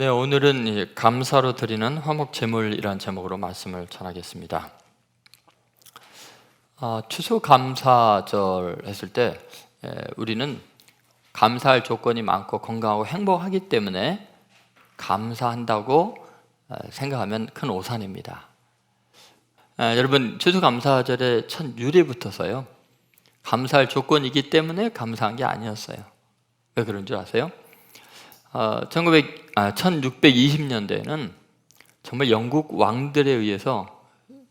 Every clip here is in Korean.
네, 오늘은 이 감사로 드리는 화목제물이라는 제목으로 말씀을 전하겠습니다. 추수감사절 했을 때 우리는 감사할 조건이 많고 건강하고 행복하기 때문에 감사한다고 생각하면 큰 오산입니다. 여러분, 추수감사절의 첫 유래부터서요, 감사할 조건이기 때문에 감사한 게 아니었어요. 왜 그런 줄 아세요? 1620년대에는 정말 영국 왕들에 의해서,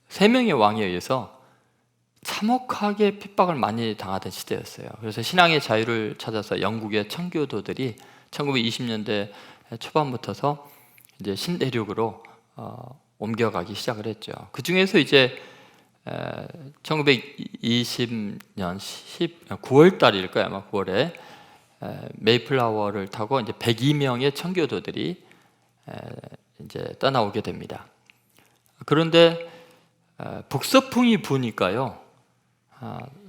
3명의 왕에 의해서 참혹하게 핍박을 많이 당하던 시대였어요. 그래서 신앙의 자유를 찾아서 영국의 청교도들이 1920년대 초반부터서 이제 신대륙으로 옮겨가기 시작을 했죠. 그 중에서 이제 1920년 9월 달일 거예요. 아마 9월에 메이플라워를 타고 이제 102명의 청교도들이 이제 떠나오게 됩니다. 그런데 북서풍이 부니까요,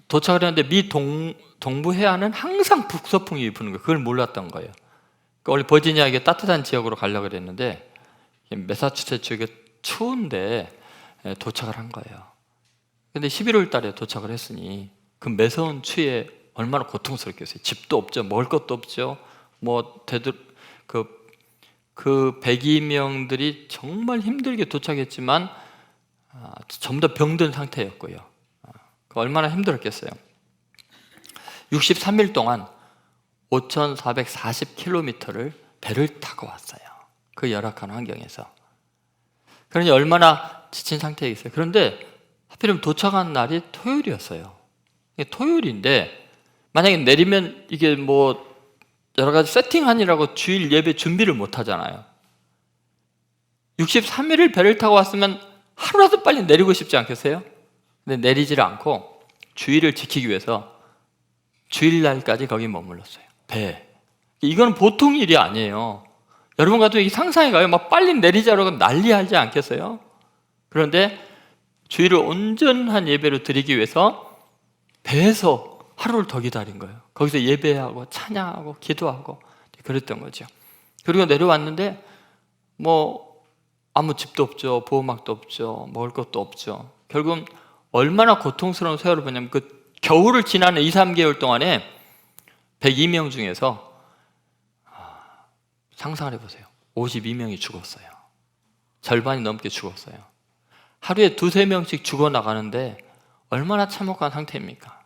도착을 했는데 동부 해안은 항상 북서풍이 부는 거예요. 그걸 몰랐던 거예요. 그러니까 원래 버지니아 이게 따뜻한 지역으로 가려고 그랬는데 매사추세츠 쪽이 추운데 도착을 한 거예요. 근데 11월 달에 도착을 했으니 그 매서운 추위에 얼마나 고통스럽겠어요. 집도 없죠, 먹을 것도 없죠. 그 102명들이 정말 힘들게 도착했지만 전부 다 병든 상태였고요. 얼마나 힘들었겠어요. 63일 동안 5,440km를 배를 타고 왔어요. 그 열악한 환경에서. 그러니 얼마나 지친 상태이겠어요. 그런데 하필이면 도착한 날이 토요일이었어요. 토요일인데 만약에 내리면 이게 뭐 여러 가지 세팅하느라고 주일 예배 준비를 못 하잖아요. 63일을 배를 타고 왔으면 하루라도 빨리 내리고 싶지 않겠어요? 근데 내리지를 않고 주일을 지키기 위해서 주일날까지 거기 머물렀어요. 배. 이건 보통 일이 아니에요. 여러분 같은 이 상상해가요. 막 빨리 내리자라고 난리하지 않겠어요? 그런데 주일을 온전한 예배로 드리기 위해서 배에서 하루를 더 기다린 거예요. 거기서 예배하고 찬양하고 기도하고 그랬던 거죠. 그리고 내려왔는데 뭐 아무 집도 없죠, 보호막도 없죠, 먹을 것도 없죠. 결국은 얼마나 고통스러운 세월을 보냐면 그 겨울을 지나는 2, 3개월 동안에 102명 중에서 상상을 해보세요. 52명이 죽었어요. 절반이 넘게 죽었어요. 하루에 2, 3명씩 죽어나가는데 얼마나 참혹한 상태입니까?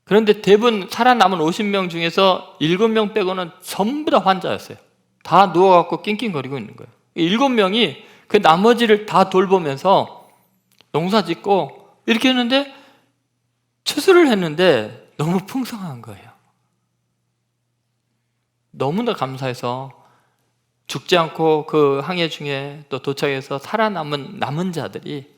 그런데 대부분 살아남은 50명 중에서 7명 빼고는 전부 다 환자였어요. 다 누워갖고 낑낑거리고 있는 거예요. 7명이 그 나머지를 다 돌보면서 농사 짓고 이렇게 했는데 추수를 했는데 너무 풍성한 거예요. 너무나 감사해서 죽지 않고 그 항해 중에 또 도착해서 살아남은 남은 자들이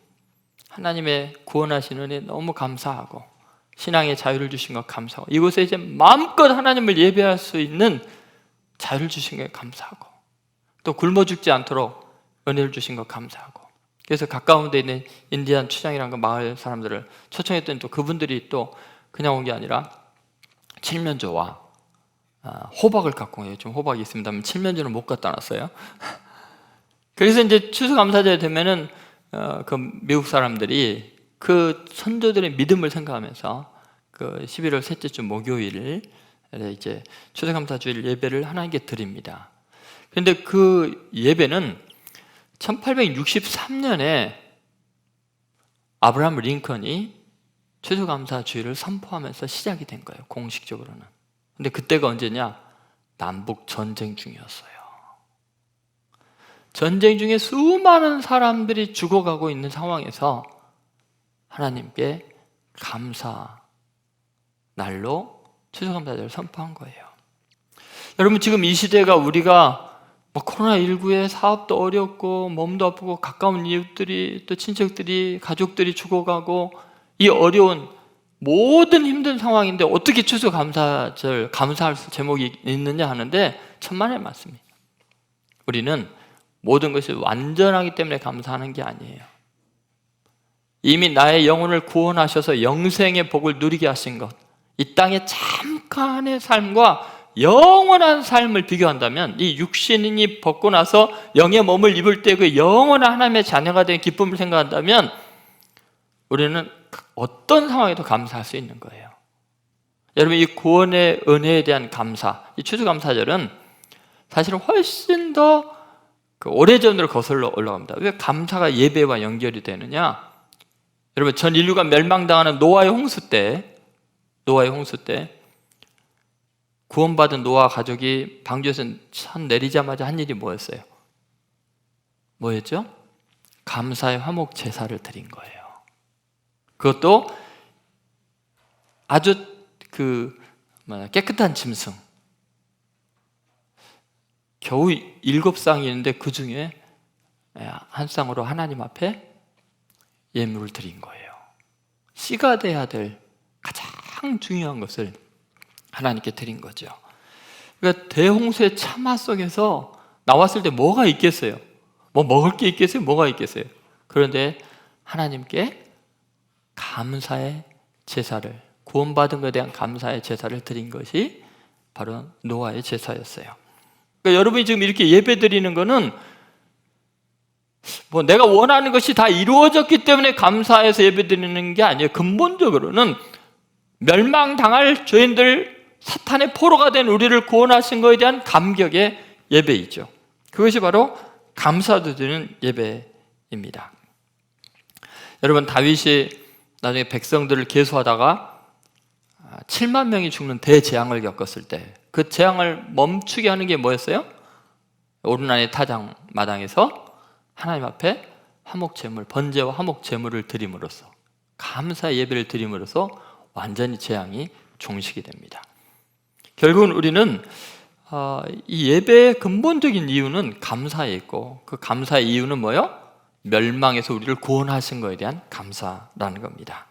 하나님의 구원하신 은혜 너무 감사하고 신앙의 자유를 주신 것 감사하고 이곳에 이제 마음껏 하나님을 예배할 수 있는 자유를 주신 것 감사하고 또 굶어 죽지 않도록 은혜를 주신 것 감사하고 그래서 가까운 데 있는 인디안 추장이라는 그 마을 사람들을 초청했더니 또 그분들이 또 그냥 온 게 아니라 칠면조와 호박을 갖고 온 거예요. 좀 호박이 있습니다만 칠면조는 못 갖다 놨어요. 그래서 이제 추수감사절이 되면은 그 미국 사람들이 그 선조들의 믿음을 생각하면서 그 11월 셋째 주 목요일을 이제 추수감사주일 예배를 하나님께 드립니다. 그런데 그 예배는 1863년에 아브라함 링컨이 추수감사주일을 선포하면서 시작이 된 거예요. 공식적으로는. 근데 그때가 언제냐? 남북 전쟁 중이었어요. 전쟁 중에 수많은 사람들이 죽어가고 있는 상황에서 하나님께 감사 날로 추수감사절을 선포한 거예요. 여러분, 지금 이 시대가 우리가 코로나19에 사업도 어렵고 몸도 아프고 가까운 이웃들이 또 친척들이 가족들이 죽어가고 이 어려운 모든 힘든 상황인데 어떻게 추수감사절 감사할 제목이 있느냐 하는데 천만의 말씀입니다. 우리는 모든 것이 완전하기 때문에 감사하는 게 아니에요. 이미 나의 영혼을 구원하셔서 영생의 복을 누리게 하신 것, 이 땅의 잠깐의 삶과 영원한 삶을 비교한다면 이 육신이 벗고 나서 영의 몸을 입을 때 그 영원한 하나님의 자녀가 된 기쁨을 생각한다면 우리는 어떤 상황에도 감사할 수 있는 거예요. 여러분, 이 구원의 은혜에 대한 감사, 이 추수감사절은 사실은 훨씬 더 오래전으로 거슬러 올라갑니다. 왜 감사가 예배와 연결이 되느냐? 여러분, 전 인류가 멸망당하는 노아의 홍수 때 구원받은 노아 가족이 방주에서 천 내리자마자 한 일이 뭐였어요? 뭐였죠? 감사의 화목 제사를 드린 거예요. 그것도 아주 깨끗한 짐승, 겨우 7쌍이 있는데 그 중에 한 쌍으로 하나님 앞에 예물을 드린 거예요. 씨가 돼야 될 가장 중요한 것을 하나님께 드린 거죠. 그러니까 대홍수의 참화 속에서 나왔을 때 뭐가 있겠어요? 뭐 먹을 게 있겠어요? 뭐가 있겠어요? 그런데 하나님께 감사의 제사를, 구원받은 것에 대한 감사의 제사를 드린 것이 바로 노아의 제사였어요. 그러니까 여러분이 지금 이렇게 예배 드리는 거는 뭐 내가 원하는 것이 다 이루어졌기 때문에 감사해서 예배 드리는 게 아니에요. 근본적으로는 멸망당할 죄인들, 사탄의 포로가 된 우리를 구원하신 것에 대한 감격의 예배이죠. 그것이 바로 감사도 드리는 예배입니다. 여러분, 다윗이 나중에 백성들을 계수하다가 7만 명이 죽는 대재앙을 겪었을 때 그 재앙을 멈추게 하는 게 뭐였어요? 오르난의 타작 마당에서 하나님 앞에 화목제물, 번제와 화목제물을 드림으로써, 감사 예배를 드림으로써 완전히 재앙이 종식이 됩니다. 결국은 우리는 이 예배의 근본적인 이유는 감사에 있고, 그 감사의 이유는 뭐예요? 멸망에서 우리를 구원하신 것에 대한 감사라는 겁니다.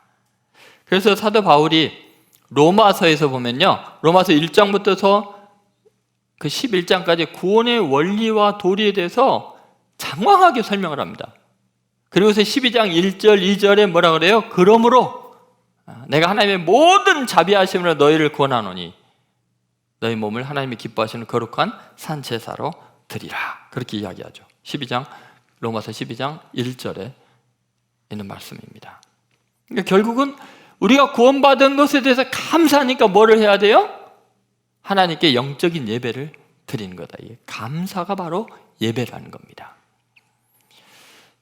그래서 사도 바울이 로마서에서 보면요, 로마서 1장부터 그 11장까지 구원의 원리와 도리에 대해서 장황하게 설명을 합니다. 그리고서 12장 1절 2절에 뭐라 그래요? 그러므로 내가 하나님의 모든 자비하심으로 너희를 구원하노니 너희 몸을 하나님이 기뻐하시는 거룩한 산 제사로 드리라, 그렇게 이야기하죠. 로마서 12장 1절에 있는 말씀입니다. 그러니까 결국은 우리가 구원받은 것에 대해서 감사하니까 뭐를 해야 돼요? 하나님께 영적인 예배를 드리는 거다. 이 감사가 바로 예배라는 겁니다.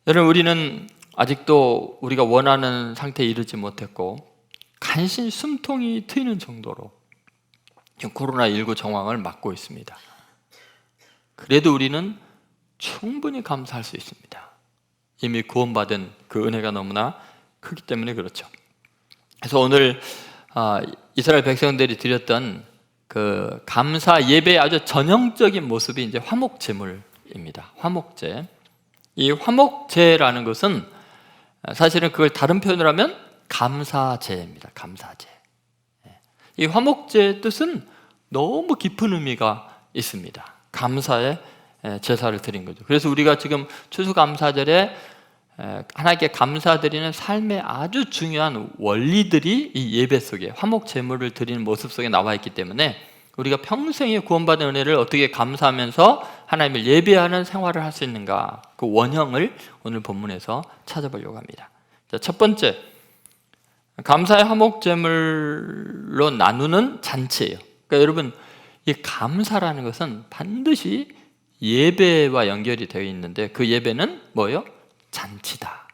여러분, 우리는 아직도 우리가 원하는 상태에 이르지 못했고 간신히 숨통이 트이는 정도로 코로나19 정황을 맞고 있습니다. 그래도 우리는 충분히 감사할 수 있습니다. 이미 구원받은 그 은혜가 너무나 크기 때문에 그렇죠. 그래서 오늘 이스라엘 백성들이 드렸던 그 감사 예배의 아주 전형적인 모습이 이제 화목제물입니다. 화목제. 이 화목제라는 것은 사실은 그걸 다른 표현으로 하면 감사제입니다. 감사제. 이 화목제의 뜻은 너무 깊은 의미가 있습니다. 감사의 제사를 드린 거죠. 그래서 우리가 지금 추수감사절에 하나님께 감사드리는 삶의 아주 중요한 원리들이 이 예배 속에, 화목 제물을 드리는 모습 속에 나와 있기 때문에 우리가 평생에 구원받은 은혜를 어떻게 감사하면서 하나님을 예배하는 생활을 할 수 있는가, 그 원형을 오늘 본문에서 찾아보려고 합니다. 자, 첫 번째, 감사의 화목 제물로 나누는 잔치예요. 그러니까 여러분, 이 감사라는 것은 반드시 예배와 연결이 되어 있는데 그 예배는 뭐예요? 잔치다.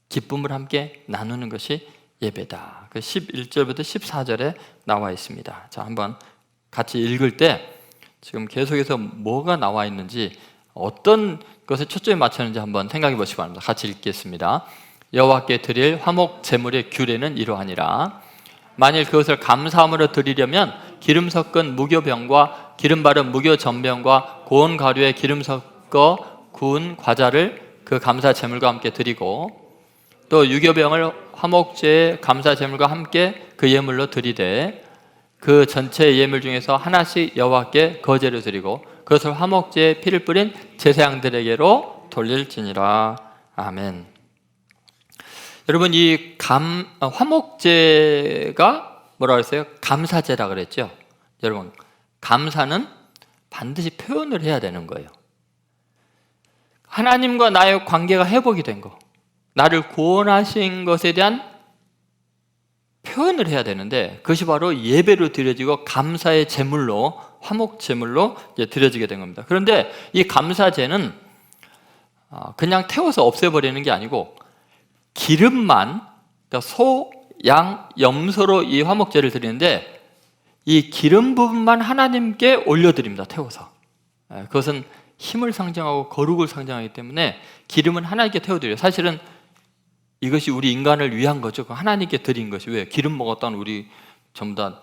기쁨을 함께 나누는 것이 예배다. 그 11절부터 14절에 나와 있습니다. 자, 한번 같이 읽을 때 지금 계속해서 뭐가 나와 있는지, 어떤 것에 초점을 맞추는지 한번 생각해 보시기 바랍니다. 같이 읽겠습니다. 여호와께 드릴 화목 제물의 규례는 이러하니라. 만일 그것을 감사함으로 드리려면 기름 섞은 무교병과 기름 바른 무교전병과 고운 가루에 기름 섞어 구운 과자를 그 감사 제물과 함께 드리고, 또 유교병을 화목제의 감사 제물과 함께 그 예물로 드리되 그 전체 예물 중에서 하나씩 여호와께 거제로 드리고 그것을 화목제에 피를 뿌린 제사장들에게로 돌릴지니라. 아멘. 여러분, 이 화목제가 뭐라고 했어요? 감사제라 그랬죠. 여러분, 감사는 반드시 표현을 해야 되는 거예요. 하나님과 나의 관계가 회복이 된 거, 나를 구원하신 것에 대한 표현을 해야 되는데, 그것이 바로 예배로 드려지고 감사의 제물로, 화목 제물로 이제 드려지게 된 겁니다. 그런데 이 감사제는 그냥 태워서 없애버리는 게 아니고 기름만, 그러니까 소, 양, 염소로 이 화목제를 드리는데 이 기름 부분만 하나님께 올려드립니다. 태워서. 그것은 힘을 상징하고 거룩을 상징하기 때문에 기름은 하나님께 태워드려요. 사실은 이것이 우리 인간을 위한 거죠. 하나님께 드린 것이. 왜? 기름 먹었다는 우리 전부 다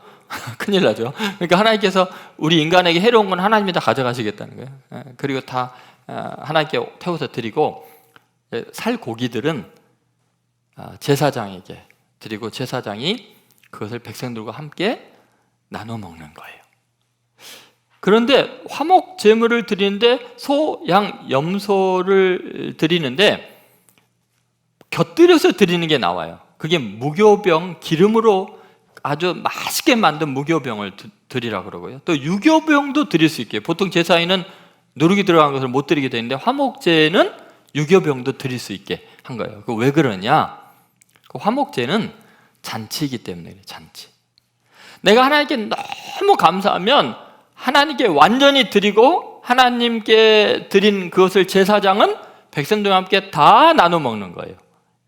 큰일 나죠. 그러니까 하나님께서 우리 인간에게 해로운 건 하나님이 다 가져가시겠다는 거예요. 그리고 다 하나님께 태워서 드리고, 살 고기들은 제사장에게 드리고 제사장이 그것을 백성들과 함께 나눠 먹는 거예요. 그런데 화목 제물을 드리는데 소, 양, 염소를 드리는데 곁들여서 드리는 게 나와요. 그게 무교병, 기름으로 아주 맛있게 만든 무교병을 드리라고 그러고요. 또 유교병도 드릴 수 있게, 보통 제사에는 누룩이 들어간 것을 못 드리게 되는데 화목제는 유교병도 드릴 수 있게 한 거예요. 왜 그러냐? 그 화목제는 잔치이기 때문에. 잔치. 내가 하나님께 너무 감사하면 하나님께 완전히 드리고, 하나님께 드린 그것을 제사장은 백성들과 함께 다 나눠 먹는 거예요.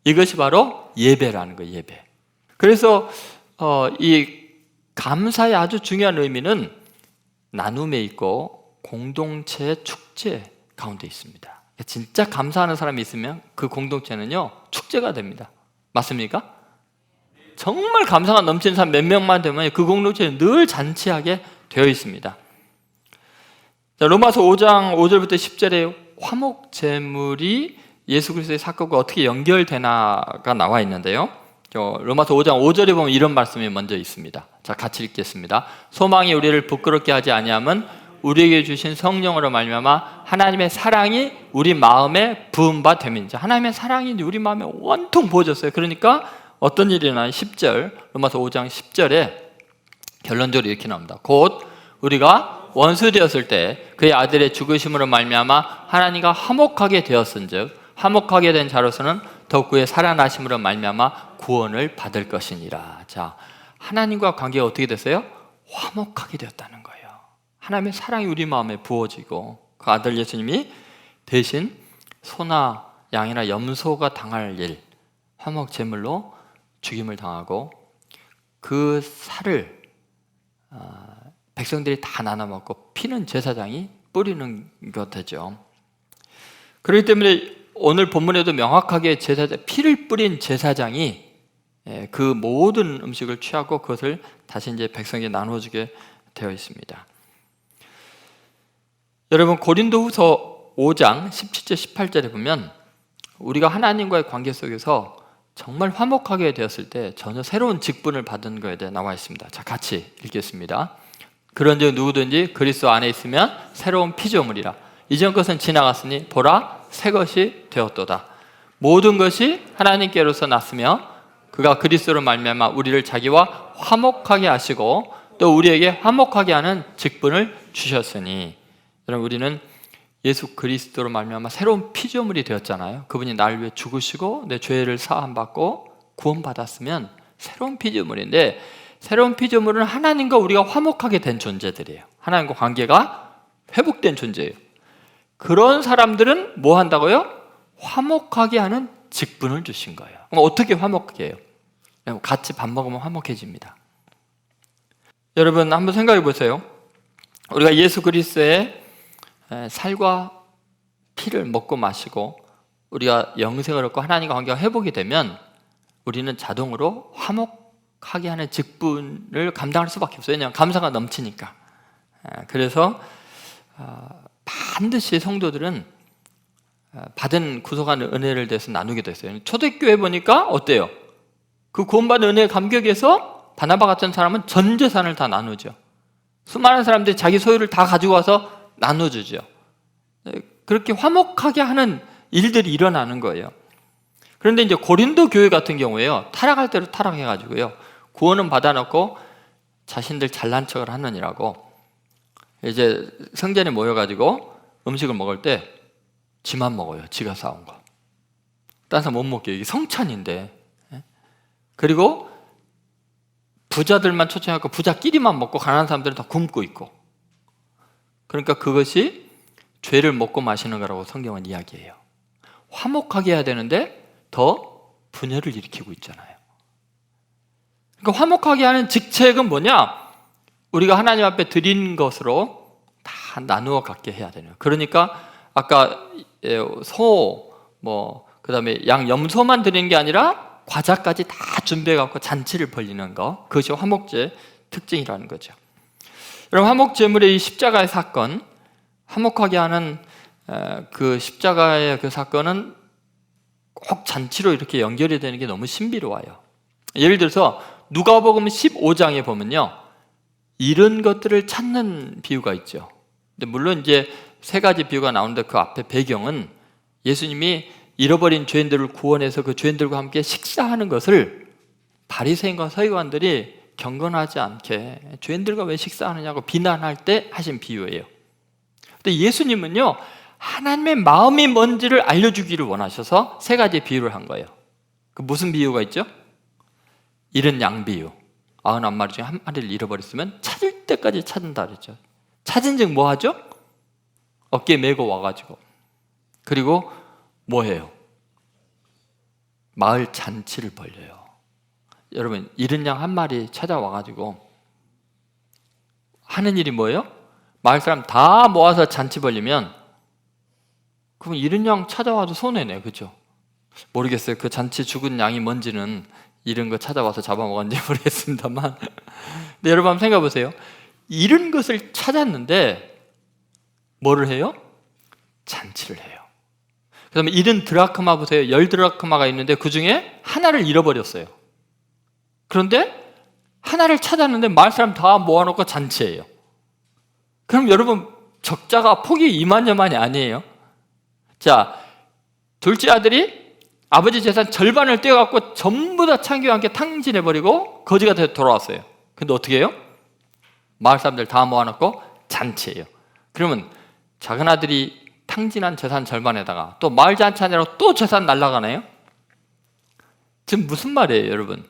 이것이 바로 예배라는 거예요. 예배. 그래서 이 감사의 아주 중요한 의미는 나눔에 있고 공동체 축제 가운데 있습니다. 진짜 감사하는 사람이 있으면 그 공동체는요 축제가 됩니다. 맞습니까? 정말 감사가 넘치는 사람 몇 명만 되면 그 공동체는 늘 잔치하게 되어 있습니다. 자, 로마서 5장 5절부터 10절에 화목 제물이 예수 그리스도의 사건과 어떻게 연결되나가 나와 있는데요. 로마서 5장 5절에 보면 이런 말씀이 먼저 있습니다. 자, 같이 읽겠습니다. 소망이 우리를 부끄럽게 하지 아니함은 우리에게 주신 성령으로 말미암아 하나님의 사랑이 우리 마음에 부은 바 됨인지. 하나님의 사랑이 우리 마음에 원통 부어졌어요. 그러니까 어떤 일이 일어나요? 10절, 로마서 5장 10절에 결론적으로 이렇게 나옵니다. 곧 우리가 원수 되었을 때 그의 아들의 죽으심으로 말미암아 하나님과 화목하게 되었은즉 화목하게 된 자로서는 더욱 그의 살아나심으로 말미암아 구원을 받을 것이니라. 자, 하나님과 관계가 어떻게 됐어요? 화목하게 되었다는 거예요. 하나님의 사랑이 우리 마음에 부어지고 그 아들 예수님이 대신 소나 양이나 염소가 당할 일, 화목 제물로 죽임을 당하고 그 살을 백성들이 다 나눠 먹고 피는 제사장이 뿌리는 것 되죠. 그렇기 때문에 오늘 본문에도 명확하게 피를 뿌린 제사장이 그 모든 음식을 취하고 그것을 다시 이제 백성에게 나눠주게 되어 있습니다. 여러분, 고린도후서 5장 17절 18절에 보면 우리가 하나님과의 관계 속에서 정말 화목하게 되었을 때 전혀 새로운 직분을 받은 것에 대해 나와 있습니다. 자, 같이 읽겠습니다. 그런즉 누구든지 그리스도 안에 있으면 새로운 피조물이라. 이전 것은 지나갔으니 보라 새 것이 되었도다. 모든 것이 하나님께로서 났으며 그가 그리스도로 말미암아 우리를 자기와 화목하게 하시고 또 우리에게 화목하게 하는 직분을 주셨으니. 여러분, 우리는 예수 그리스도로 말미암아 새로운 피조물이 되었잖아요. 그분이 나를 위해 죽으시고 내 죄를 사함받고 구원받았으면 새로운 피조물인데, 새로운 피조물은 하나님과 우리가 화목하게 된 존재들이에요. 하나님과 관계가 회복된 존재예요. 그런 사람들은 뭐 한다고요? 화목하게 하는 직분을 주신 거예요. 그럼 어떻게 화목하게 해요? 같이 밥 먹으면 화목해집니다. 여러분, 한번 생각해 보세요. 우리가 예수 그리스도의 살과 피를 먹고 마시고 우리가 영생을 얻고 하나님과 관계가 회복이 되면 우리는 자동으로 화목하게 하는 직분을 감당할 수밖에 없어요. 왜냐하면 감사가 넘치니까. 그래서 반드시 성도들은 받은 구속하는 은혜를 대해서 나누게 됐어요. 초대교회 보니까 어때요? 그 구원받은 은혜의 감격에서 바나바 같은 사람은 전 재산을 다 나누죠. 수많은 사람들이 자기 소유를 다 가지고 와서 나눠주죠. 그렇게 화목하게 하는 일들이 일어나는 거예요. 그런데 이제 고린도 교회 같은 경우에요, 타락할 대로 타락해가지고요, 구원은 받아놓고 자신들 잘난 척을 하느니라고 이제 성전에 모여가지고 음식을 먹을 때 지만 먹어요. 지가 싸운 거. 딴 사람 못 먹게. 이게 성찬인데. 그리고 부자들만 초청해서 부자끼리만 먹고 가난한 사람들은 다 굶고 있고. 그러니까 그것이 죄를 먹고 마시는 거라고 성경은 이야기해요. 화목하게 해야 되는데 더 분열을 일으키고 있잖아요. 그러니까 화목하게 하는 직책은 뭐냐? 우리가 하나님 앞에 드린 것으로 다 나누어 갖게 해야 되는. 그러니까 아까 소, 그다음에 양 염소만 드리는 게 아니라 과자까지 다 준비해 갖고 잔치를 벌리는 거. 그것이 화목제 특징이라는 거죠. 여러분, 화목제물의 이 십자가의 사건, 화목하게 하는 그 십자가의 그 사건은 꼭 잔치로 이렇게 연결이 되는 게 너무 신비로워요. 예를 들어서 누가복음 15장에 보면요, 이런 것들을 찾는 비유가 있죠. 근데 물론 이제 세 가지 비유가 나오는데 그 앞에 배경은 예수님이 잃어버린 죄인들을 구원해서 그 죄인들과 함께 식사하는 것을 바리새인과 서기관들이 경건하지 않게 죄인들과 왜 식사하느냐고 비난할 때 하신 비유예요. 근데 예수님은요, 하나님의 마음이 뭔지를 알려주기를 원하셔서 세 가지 비유를 한 거예요. 그 무슨 비유가 있죠? 잃은 양 비유. 91마리 중에 한 마리를 잃어버렸으면 찾을 때까지 찾는다 그랬죠. 찾은 즉 뭐 하죠? 어깨에 메고 와가지고. 그리고 뭐 해요? 마을 잔치를 벌려요. 여러분, 잃은 양 한 마리 찾아와가지고 하는 일이 뭐예요? 마을 사람 다 모아서 잔치 벌리면 그럼 잃은 양 찾아와도 손해네, 그죠? 모르겠어요. 그 잔치 죽은 양이 뭔지는 잃은 거 찾아와서 잡아먹었는지 모르겠습니다만. 근데 여러분 한번 생각해 보세요. 잃은 것을 찾았는데 뭐를 해요? 잔치를 해요. 그 다음에 잃은 드라크마 보세요. 10드라크마가 있는데 그 중에 하나를 잃어버렸어요. 그런데 하나를 찾았는데 마을 사람 다 모아놓고 잔치예요. 그럼 여러분, 적자가 폭이 이만저만이 아니에요. 자, 둘째 아들이 아버지 재산 절반을 떼어갖고 전부 다 창기와 함께 탕진해버리고 거지가 돼서 돌아왔어요. 근데 어떻게 해요? 마을 사람들 다 모아놓고 잔치예요. 그러면 작은 아들이 탕진한 재산 절반에다가 또 마을 잔치 하느라고 또 재산 날라가네요? 지금 무슨 말이에요, 여러분?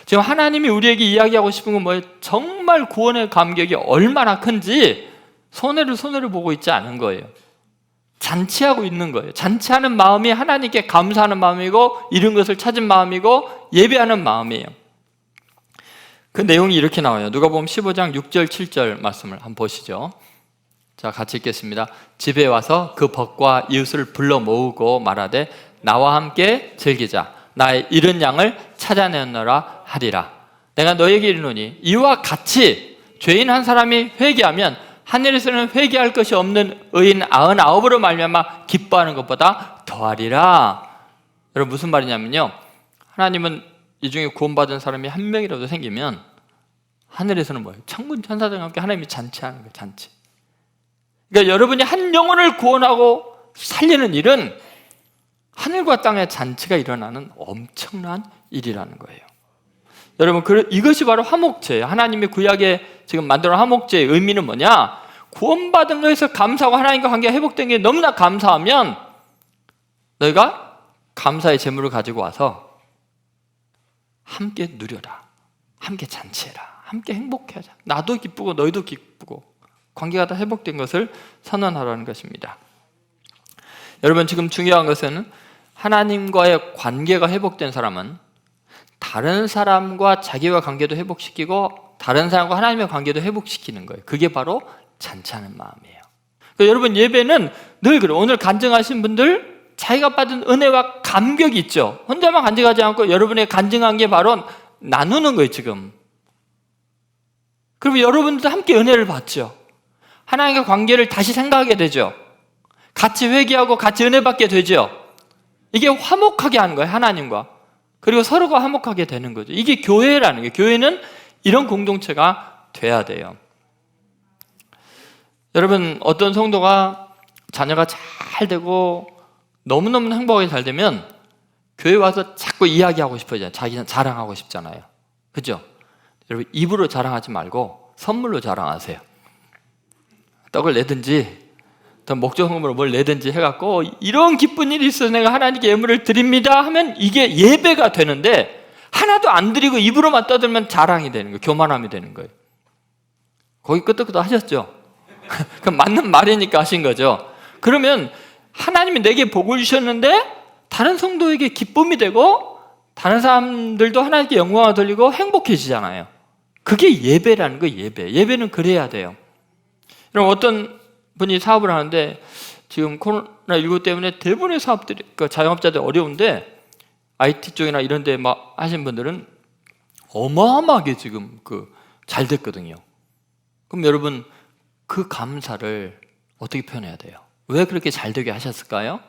지금 하나님이 우리에게 이야기하고 싶은 건 뭐예요? 정말 구원의 감격이 얼마나 큰지 손해를 보고 있지 않은 거예요. 잔치하고 있는 거예요. 잔치하는 마음이 하나님께 감사하는 마음이고 잃은 것을 찾은 마음이고 예배하는 마음이에요. 그 내용이 이렇게 나와요. 누가복음 15장 6절 7절 말씀을 한번 보시죠. 자, 같이 읽겠습니다. 집에 와서 그 벗과 이웃을 불러 모으고 말하되 나와 함께 즐기자. 나의 잃은 양을 찾아내느라 하리라. 내가 너에게 이르노니 이와 같이 죄인 한 사람이 회개하면 하늘에서는 회개할 것이 없는 의인 99으로 말미암아 기뻐하는 것보다 더하리라. 여러분, 무슨 말이냐면요, 하나님은 이 중에 구원받은 사람이 한 명이라도 생기면 하늘에서는 뭐예요? 천군 천사들과 함께 하나님이 잔치하는 거예요. 잔치. 그러니까 여러분이 한 영혼을 구원하고 살리는 일은 하늘과 땅의 잔치가 일어나는 엄청난 일이라는 거예요. 여러분, 이것이 바로 화목제예요. 하나님이 구약에 지금 만들어 놓은 화목제의 의미는 뭐냐? 구원받은 것에서 감사하고 하나님과 관계가 회복된 게 너무나 감사하면 너희가 감사의 제물을 가지고 와서 함께 누려라. 함께 잔치해라. 함께 행복해하자. 나도 기쁘고 너희도 기쁘고 관계가 다 회복된 것을 선언하라는 것입니다. 여러분, 지금 중요한 것은 하나님과의 관계가 회복된 사람은 다른 사람과 자기와 관계도 회복시키고 다른 사람과 하나님의 관계도 회복시키는 거예요. 그게 바로 잔치하는 마음이에요. 그러니까 여러분, 예배는 늘 그래요. 오늘 간증하신 분들 자기가 받은 은혜와 감격이 있죠. 혼자만 간증하지 않고 여러분의 간증한 게 바로 나누는 거예요, 지금. 그러면 여러분들도 함께 은혜를 받죠. 하나님과 관계를 다시 생각하게 되죠. 같이 회개하고 같이 은혜 받게 되죠. 이게 화목하게 하는 거예요, 하나님과. 그리고 서로가 화목하게 되는 거죠. 이게 교회라는 거예요. 교회는 이런 공동체가 돼야 돼요. 여러분, 어떤 성도가 자녀가 잘 되고 너무너무 행복하게 잘 되면 교회 와서 자꾸 이야기하고 싶어져요. 자기는 자랑하고 싶잖아요. 그죠? 여러분, 입으로 자랑하지 말고 선물로 자랑하세요. 떡을 내든지 더 목적금으로 뭘 내든지 해갖고 이런 기쁜 일이 있어서 내가 하나님께 예물을 드립니다 하면 이게 예배가 되는데, 하나도 안 드리고 입으로만 떠들면 자랑이 되는 거예요. 교만함이 되는 거예요. 거기 끄떡끄떡 하셨죠? 그 맞는 말이니까 하신 거죠. 그러면 하나님이 내게 복을 주셨는데 다른 성도에게 기쁨이 되고 다른 사람들도 하나님께 영광을 돌리고 행복해지잖아요. 그게 예배라는 거예요. 예배는 그래야 돼요. 그럼 어떤 분이 사업을 하는데 지금 코로나19 때문에 대부분의 사업들이, 그 자영업자들 어려운데 IT 쪽이나 이런 데 막 하신 분들은 어마어마하게 지금 잘 됐거든요. 그럼 여러분, 그 감사를 어떻게 표현해야 돼요? 왜 그렇게 잘 되게 하셨을까요?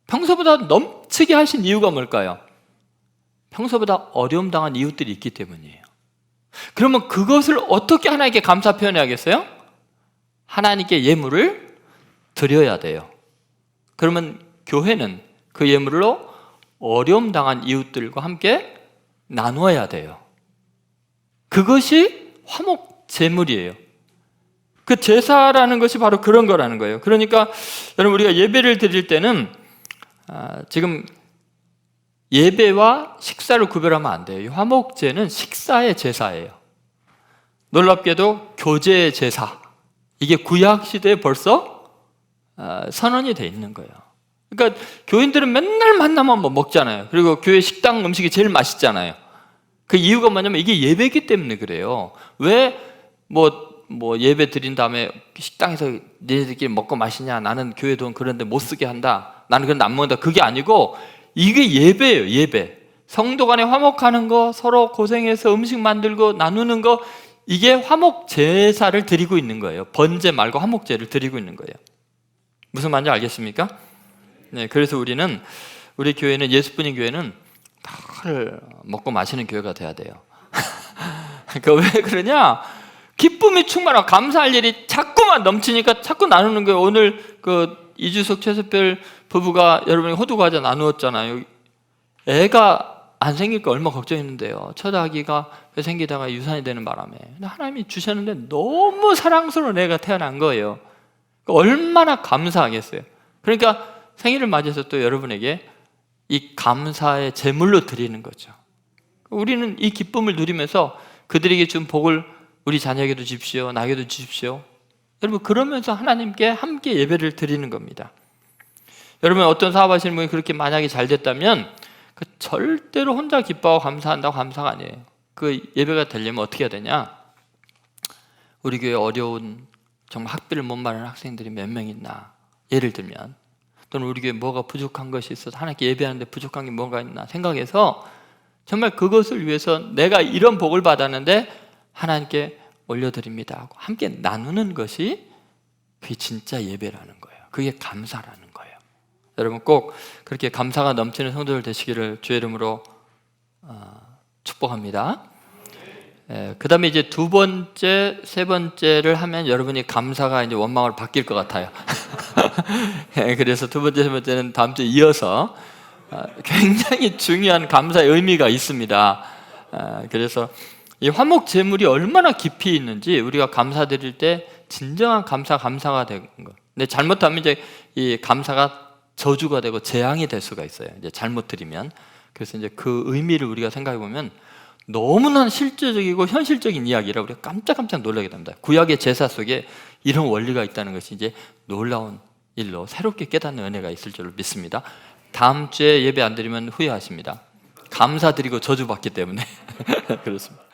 평소보다 넘치게 하신 이유가 뭘까요? 평소보다 어려움 당한 이웃들이 있기 때문이에요. 그러면 그것을 어떻게 하나님께 감사 표현해야겠어요? 하나님께 예물을 드려야 돼요. 그러면 교회는 그 예물로 어려움 당한 이웃들과 함께 나누어야 돼요. 그것이 화목 제물이에요. 그 제사라는 것이 바로 그런 거라는 거예요. 그러니까 여러분, 우리가 예배를 드릴 때는 지금 예배와 식사를 구별하면 안 돼요. 화목제는 식사의 제사예요. 놀랍게도 교제의 제사, 이게 구약 시대에 벌써 선언이 돼 있는 거예요. 그러니까 교인들은 맨날 만나면 뭐 먹잖아요. 그리고 교회 식당 음식이 제일 맛있잖아요. 그 이유가 뭐냐면 이게 예배이기 때문에 그래요. 왜 뭐 예배 드린 다음에 식당에서 니네들끼리 먹고 마시냐, 나는 교회 돈 그런데 못 쓰게 한다, 나는 그런데 안 먹는다, 그게 아니고 이게 예배예요. 예배. 성도 간에 화목하는 거, 서로 고생해서 음식 만들고 나누는 거, 이게 화목 제사를 드리고 있는 거예요. 번제 말고 화목제를 드리고 있는 거예요. 무슨 말인지 알겠습니까? 네, 그래서 우리 교회는, 예수뿐인 교회는 늘 먹고 마시는 교회가 돼야 돼요. 그러니까 왜 그러냐? 기쁨이 충만하고 감사할 일이 자꾸만 넘치니까 자꾸 나누는 거예요. 오늘 이주석 최석별 부부가 여러분이 호두과자 나누었잖아요. 애가 안 생길까 얼마 걱정했는데요. 첫 아기가 생기다가 유산이 되는 바람에 하나님이 주셨는데 너무 사랑스러운 애가 태어난 거예요. 얼마나 감사하겠어요. 그러니까 생일을 맞이해서 또 여러분에게 이 감사의 제물로 드리는 거죠. 우리는 이 기쁨을 누리면서 그들에게 준 복을 우리 자녀에게도 주십시오, 나에게도 주십시오. 여러분, 그러면서 하나님께 함께 예배를 드리는 겁니다. 여러분, 어떤 사업하시는 분이 그렇게 만약에 잘 됐다면 절대로 혼자 기뻐하고 감사한다고 감사가 아니에요. 그 예배가 되려면 어떻게 해야 되냐? 우리 교회 어려운 정말 학비를 못 마련한 학생들이 몇 명 있나, 예를 들면, 또는 우리 교회 뭐가 부족한 것이 있어서 하나님께 예배하는데 부족한 게 뭐가 있나 생각해서 정말 그것을 위해서 내가 이런 복을 받았는데 하나님께 올려드립니다 하고 함께 나누는 것이 그게 진짜 예배라는 거예요. 그게 감사라는 거예요. 여러분, 꼭 그렇게 감사가 넘치는 성도들 되시기를 주의 이름으로 축복합니다. 그 다음에 이제 두 번째, 세 번째를 하면 여러분이 감사가 이제 원망으로 바뀔 것 같아요. 그래서 두 번째, 세 번째는 다음 주에 이어서 굉장히 중요한 감사의 의미가 있습니다. 그래서 이 화목 제물이 얼마나 깊이 있는지 우리가 감사드릴 때 진정한 감사가 되는 거. 근데 잘못하면 이제 이 감사가 저주가 되고 재앙이 될 수가 있어요. 이제 잘못 드리면. 그래서 이제 그 의미를 우리가 생각해 보면 너무나 실제적이고 현실적인 이야기라 우리가 깜짝깜짝 놀라게 됩니다. 구약의 제사 속에 이런 원리가 있다는 것이 이제 놀라운 일로 새롭게 깨닫는 은혜가 있을 줄 믿습니다. 다음 주에 예배 안 드리면 후회하십니다. 감사드리고 저주받기 때문에. 그렇습니다.